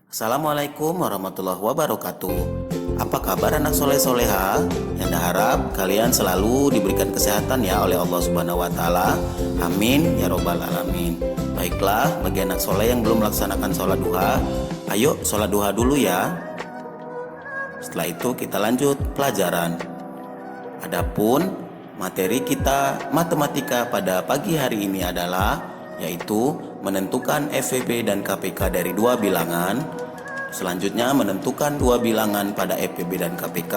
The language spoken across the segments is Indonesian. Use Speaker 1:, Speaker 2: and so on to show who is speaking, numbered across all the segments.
Speaker 1: Assalamualaikum warahmatullahi wabarakatuh. Apa kabar anak soleh soleha? Yang harap kalian selalu diberikan kesehatan ya oleh Allah Subhanahu wa taala. Amin ya robbal alamin. Baiklah, bagi anak soleh yang belum melaksanakan sholat duha, ayo sholat duha dulu ya. Setelah itu kita lanjut pelajaran. Adapun materi kita matematika pada pagi hari ini adalah yaitu menentukan FVB dan KPK dari dua bilangan. Selanjutnya menentukan dua bilangan pada FVB dan KPK.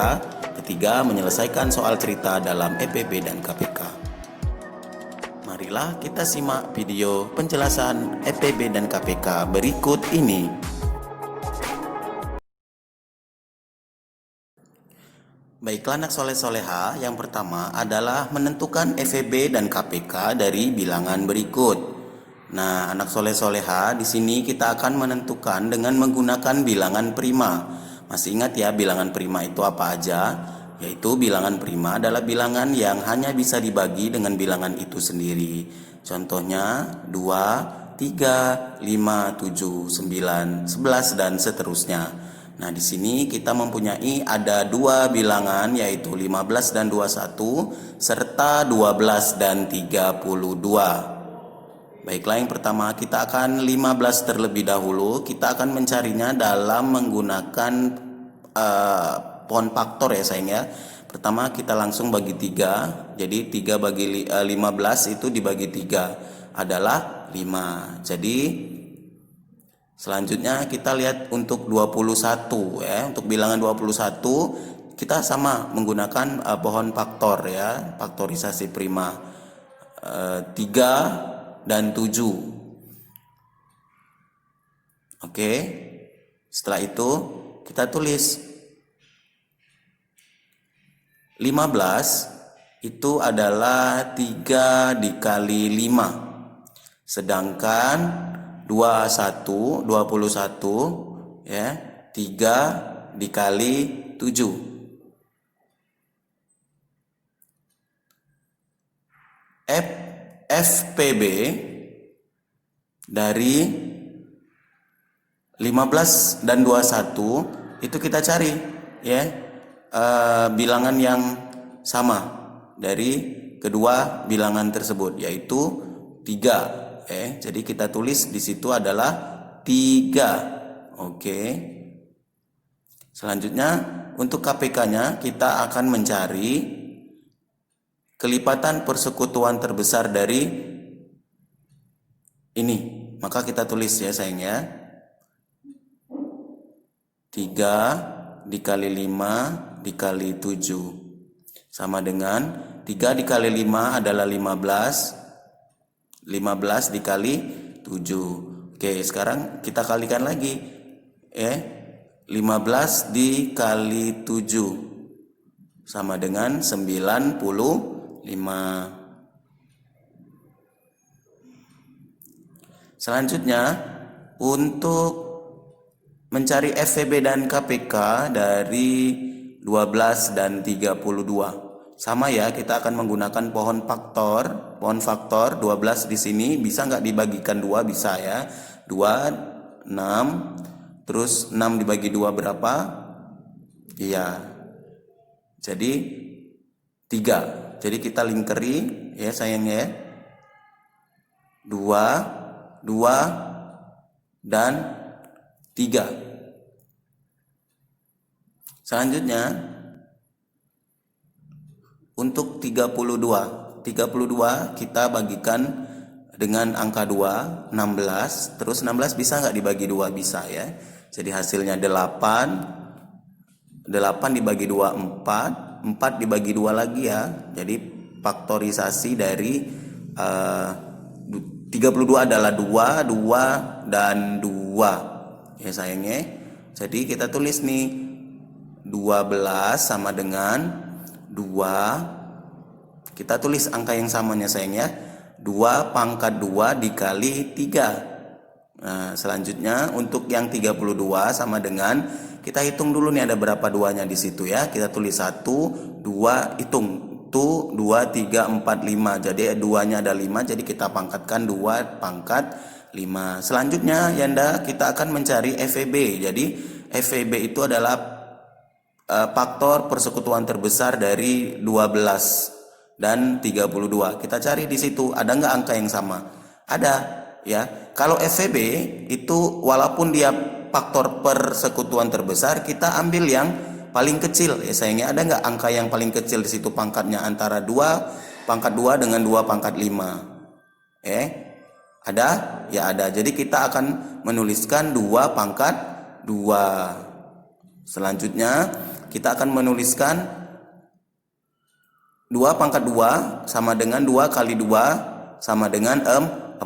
Speaker 1: Ketiga, menyelesaikan soal cerita dalam FVB dan KPK. Marilah kita simak video penjelasan FVB dan KPK berikut ini. Baiklah anak soleh-soleha, yang pertama adalah menentukan FVB dan KPK dari bilangan berikut. Nah, anak soleh-soleha, di sini kita akan menentukan dengan menggunakan bilangan prima. Masih ingat ya bilangan prima itu apa aja? Yaitu bilangan prima adalah bilangan yang hanya bisa dibagi dengan bilangan itu sendiri. Contohnya 2, 3, 5, 7, 9, 11 dan seterusnya. Nah, di sini kita mempunyai ada dua bilangan yaitu 15 dan 21 serta 12 dan 32. Baiklah, yang pertama kita akan 15 terlebih dahulu. Kita akan mencarinya dalam menggunakan pohon faktor ya sayang ya. Pertama kita langsung bagi 3. Jadi 3 bagi 15 itu dibagi 3 adalah 5. Jadi selanjutnya kita lihat untuk 21 ya. Untuk bilangan 21 kita sama menggunakan pohon faktor ya, faktorisasi prima. 3 dan 7. Oke. Setelah itu kita tulis 15 itu adalah 3 dikali 5. Sedangkan 21 ya, 3 dikali 7. FPB dari 15 dan 21 itu kita cari ya, bilangan yang sama dari kedua bilangan tersebut yaitu 3. Jadi kita tulis di situ adalah 3. Oke. Selanjutnya untuk KPK-nya kita akan mencari kelipatan persekutuan terbesar dari ini. Maka kita tulis ya sayangnya 3 dikali 5 dikali 7 sama dengan 3 dikali 5 adalah 15 dikali 7. Oke, sekarang kita kalikan lagi 15 dikali 7 sama dengan 95. Selanjutnya untuk mencari FVB dan KPK dari 12 dan 32. Sama ya, kita akan menggunakan pohon faktor. Pohon faktor 12 di sini bisa nggak dibagikan 2? Bisa ya. 2, 6. Terus 6 dibagi 2 berapa? Iya. Jadi 3. Jadi kita lingkeri ya sayang ya. 2 dan 3. Selanjutnya untuk 32 kita bagikan dengan angka 2, 16. Terus 16 bisa nggak dibagi 2? Bisa ya. Jadi hasilnya 8 dibagi 2 4 dibagi 2 lagi ya. Jadi faktorisasi dari 32 adalah 2 dan 2 ya sayangnya. Jadi kita tulis nih 12 sama dengan 2. Kita tulis angka yang samanya sayangnya 2 pangkat 2 dikali 3. Nah, selanjutnya untuk yang 32 sama dengan, kita hitung dulu nih ada berapa duanya di situ ya. Kita tulis 1, 2, hitung. 1, 2, 3, 4, 5. Jadi duanya ada 5, jadi kita pangkatkan 2 pangkat 5. Selanjutnya Yanda kita akan mencari FEB. Jadi FEB itu adalah faktor persekutuan terbesar dari 12 dan 32. Kita cari di situ ada nggak angka yang sama? Ada ya. Kalau FEB itu walaupun dia faktor persekutuan terbesar, kita ambil yang paling kecil ya sayangnya. Ada nggak angka yang paling kecil di situ pangkatnya antara 2 pangkat 2 dengan 2 pangkat 5? Ada? Ya ada. Jadi kita akan menuliskan 2 pangkat 2. Selanjutnya kita akan menuliskan 2 pangkat 2 sama dengan 2 kali 2 sama dengan 4.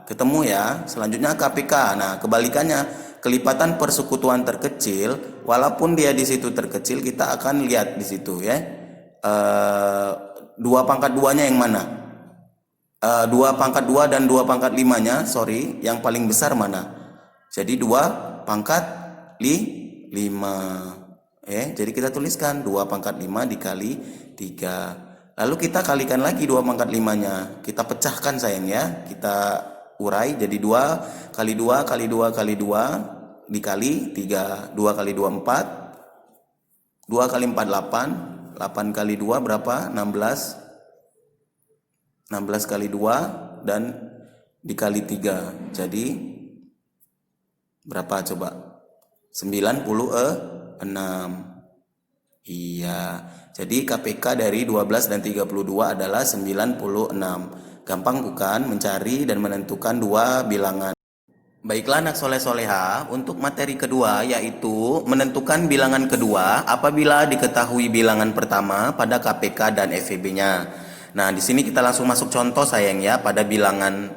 Speaker 1: Ketemu ya. Selanjutnya KPK. Nah, kebalikannya, kelipatan persekutuan terkecil, walaupun dia di situ terkecil, kita akan lihat di situ ya. 2 pangkat 2-nya yang mana? 2 pangkat 2 dan 2 pangkat 5-nya, yang paling besar mana? Jadi 2 pangkat 5. Jadi kita tuliskan 2 pangkat 5 dikali 3. Lalu kita kalikan lagi 2 pangkat 5-nya. Kita pecahkan sayang ya. Kita urai jadi 2 kali 2 kali 2 kali 2 dikali 3. 2 kali 2 4. 2 kali 4 8. 8 kali 2 berapa? 16. 16 kali 2 dan dikali 3. Jadi berapa coba? 96. Iya. Jadi KPK dari 12 dan 32 adalah 96. Gampang bukan mencari dan menentukan 2 bilangan. Baiklah anak soleh-soleha, untuk materi kedua yaitu menentukan bilangan kedua apabila diketahui bilangan pertama pada KPK dan FEB-nya. Nah, di sini kita langsung masuk contoh sayang ya pada bilangan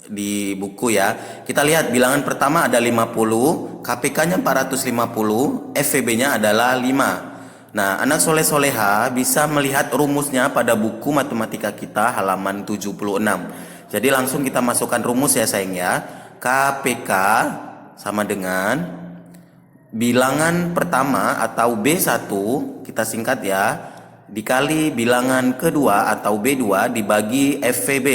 Speaker 1: di buku ya. Kita lihat bilangan pertama ada 50, KPK-nya 450, FEB-nya adalah 5. Nah, anak soleh-soleha bisa melihat rumusnya pada buku matematika kita halaman 76. Jadi langsung kita masukkan rumus ya sayang ya. KPK sama dengan bilangan pertama atau B1, kita singkat ya, dikali bilangan kedua atau B2 dibagi FVB.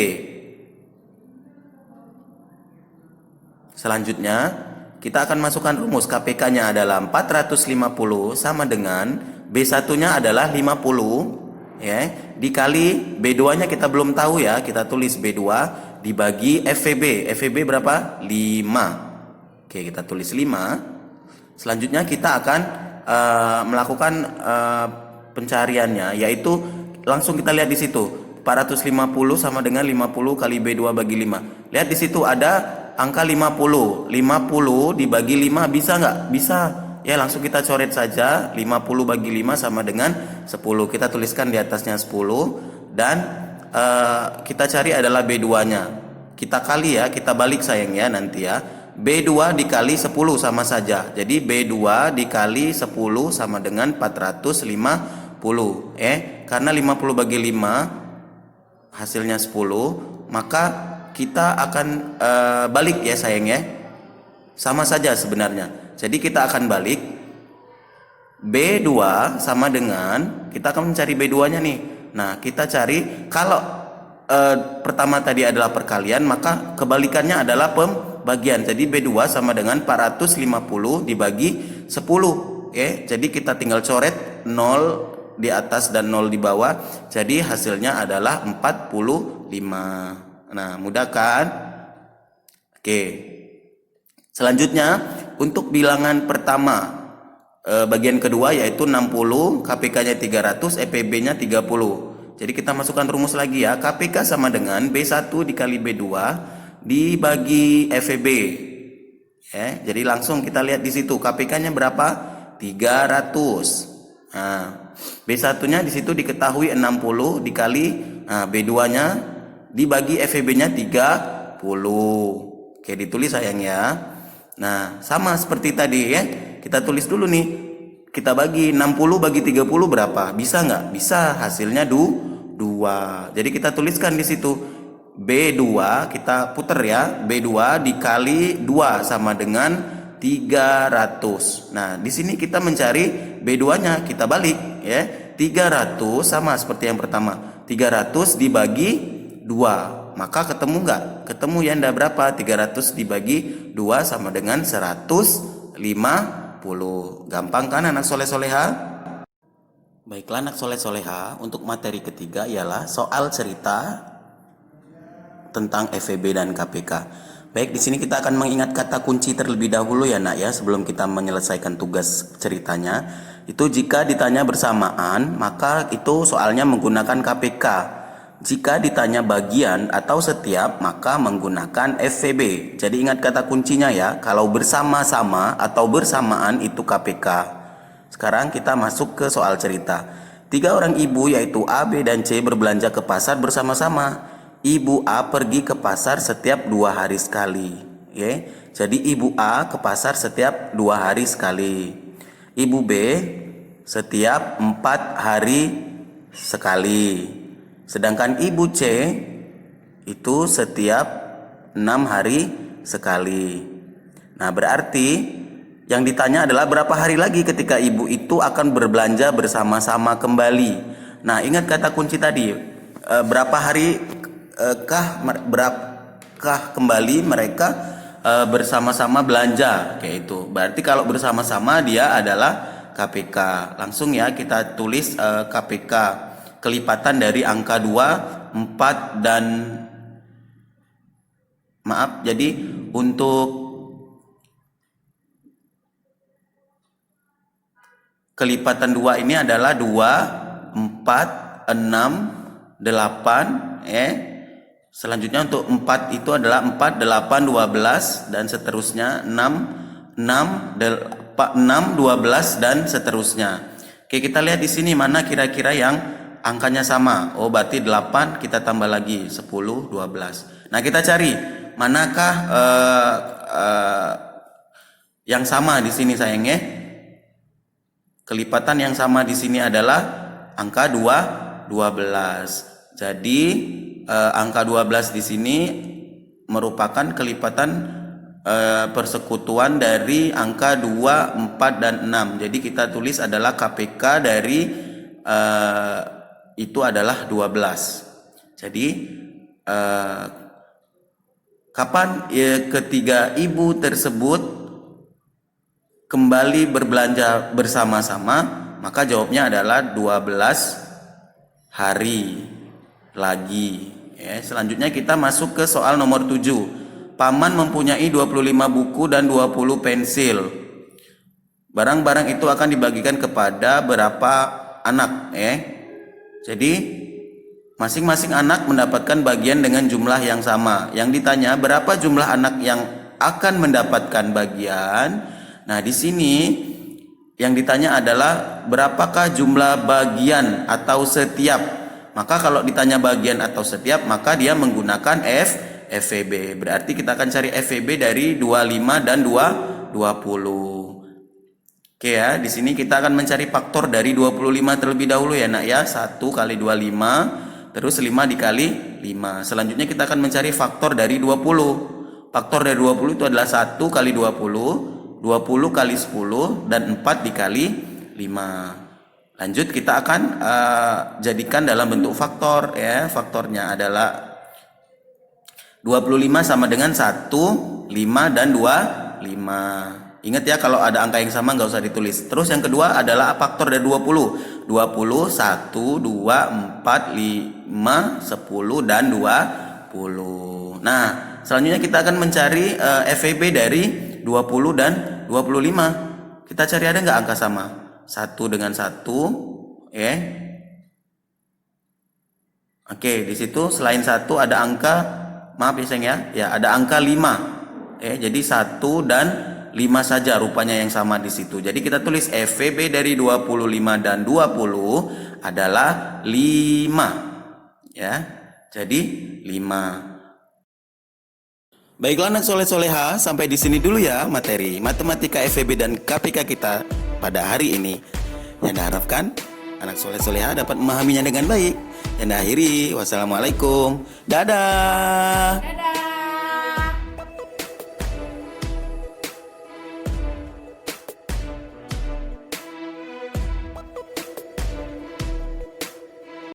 Speaker 1: Selanjutnya kita akan masukkan rumus. KPK-nya adalah 450 sama dengan B1-nya adalah 50 ya, dikali B2-nya kita belum tahu ya, kita tulis B2 dibagi FVB. FVB berapa? 5. Oke, kita tulis 5. Selanjutnya kita akan melakukan pencariannya, yaitu langsung kita lihat di situ 450 sama dengan 50 kali B2 bagi 5. Lihat di situ ada angka 50. 50 dibagi 5 bisa nggak? Bisa. Ya langsung kita coret saja. 50 bagi 5 sama dengan 10. Kita tuliskan di atasnya 10 dan kita cari adalah B2-nya. Kita kali ya, kita balik sayang ya nanti ya. B2 dikali 10 sama saja. Jadi B2 dikali 10 sama dengan 450. Karena 50 bagi 5 hasilnya 10, maka kita akan balik ya sayang ya. Sama saja sebenarnya. Jadi kita akan balik. B2 sama dengan, kita akan mencari B2-nya nih. Nah, kita cari kalau pertama tadi adalah perkalian, maka kebalikannya adalah pembagian. Jadi B2 sama dengan 450 dibagi 10. Jadi kita tinggal coret 0 di atas dan 0 di bawah. Jadi hasilnya adalah 45. Nah, mudah kan? Oke. Selanjutnya untuk bilangan pertama bagian kedua yaitu 60, KPK-nya 300, FEB-nya 30. Jadi kita masukkan rumus lagi ya. KPK sama dengan B1 dikali B2 dibagi FEB. Jadi langsung kita lihat di situ KPK-nya berapa? 300. Nah, B1-nya di situ diketahui 60 dikali B2-nya dibagi FEB-nya 30. Oke, ditulis sayang ya. Nah, sama seperti tadi ya. Kita tulis dulu nih. Kita bagi 60 bagi 30 berapa? Bisa nggak? Bisa. Hasilnya 2. Jadi kita tuliskan di situ B2, kita puter ya. B2 dikali 2 sama dengan 300. Nah, di sini kita mencari B2-nya, kita balik ya. 300 sama seperti yang pertama. 300 dibagi 2. maka ketemu nggak? Ketemu ya, ndak berapa? 300 dibagi 2 sama dengan 150. Gampang kan anak soleh-soleha? Baiklah anak soleh-soleha, untuk materi ketiga ialah soal cerita tentang FEB dan KPK. Baik, di sini kita akan mengingat kata kunci terlebih dahulu ya nak ya, sebelum kita menyelesaikan tugas ceritanya. Itu jika ditanya bersamaan, maka itu soalnya menggunakan KPK. Jika ditanya bagian atau setiap, maka menggunakan FEB. Jadi ingat kata kuncinya ya, kalau bersama-sama atau bersamaan itu KPK. Sekarang kita masuk ke soal cerita. 3 orang ibu yaitu A, B, dan C berbelanja ke pasar bersama-sama. Ibu A pergi ke pasar setiap 2 hari sekali. Ya. Jadi ibu A ke pasar setiap 2 hari sekali. Ibu B setiap 4 hari sekali. Sedangkan ibu C itu setiap 6 hari sekali. Nah, berarti yang ditanya adalah berapa hari lagi ketika ibu itu akan berbelanja bersama-sama kembali. Nah, ingat kata kunci tadi. Berapa hari berapakah kembali mereka bersama-sama belanja, kayak itu. Berarti kalau bersama-sama dia adalah KPK. Langsung ya kita tulis KPK, kelipatan dari angka 2, 4 dan maaf. Jadi untuk kelipatan 2 ini adalah 2, 4, 6, 8 ya. Selanjutnya untuk 4 itu adalah 4, 8, 12 dan seterusnya, 6, 12 dan seterusnya. Oke, kita lihat di sini mana kira-kira yang angkanya sama. Oh, berarti 8 kita tambah lagi 10, 12. Nah, kita cari manakah yang sama di sini sayangnya. Kelipatan yang sama di sini adalah angka 12. Jadi angka 12 di sini merupakan kelipatan persekutuan dari angka 2, 4 dan 6. Jadi kita tulis adalah KPK dari itu adalah 12. Jadi kapan ketiga ibu tersebut kembali berbelanja bersama-sama? Maka jawabnya adalah 12 hari lagi. Ya, selanjutnya kita masuk ke soal nomor 7. Paman mempunyai 25 buku dan 20 pensil. Barang-barang itu akan dibagikan kepada berapa anak? Jadi masing-masing anak mendapatkan bagian dengan jumlah yang sama. Yang ditanya berapa jumlah anak yang akan mendapatkan bagian? Nah, di sini yang ditanya adalah berapakah jumlah bagian atau setiap. Maka kalau ditanya bagian atau setiap, maka dia menggunakan FEB. Berarti kita akan cari FEB dari 25 dan 20. Oke ya, di sini kita akan mencari faktor dari 25 terlebih dahulu ya nak ya. 1 kali 25, terus 5 dikali 5. Selanjutnya kita akan mencari faktor dari 20. Faktor dari 20 itu adalah 1 kali 20, 20 kali 10, dan 4 dikali 5. Lanjut kita akan jadikan dalam bentuk faktor ya. Faktornya adalah 25 sama dengan 1, 5 dan 25. Ingat ya, kalau ada angka yang sama nggak usah ditulis. Terus yang kedua adalah faktor dari 20. 20 1, 2, 4, 5, 10 dan 20. Nah, selanjutnya kita akan mencari FEB dari 20 dan 25. Kita cari ada nggak angka sama? 1 dengan 1 ya. Oke, di situ selain 1 ada angka, maaf ya sayang ya. Ya, ada angka 5. Jadi 1 dan 5 saja rupanya yang sama di situ. Jadi kita tulis FEB dari 25 dan 20 adalah 5. Ya. Jadi 5. Baiklah anak soleh-soleha, sampai di sini dulu ya materi matematika FEB dan KPK kita pada hari ini. Yang diharapkan anak soleh-soleha dapat memahaminya dengan baik. Dan akhiri, wassalamualaikum. Dadah.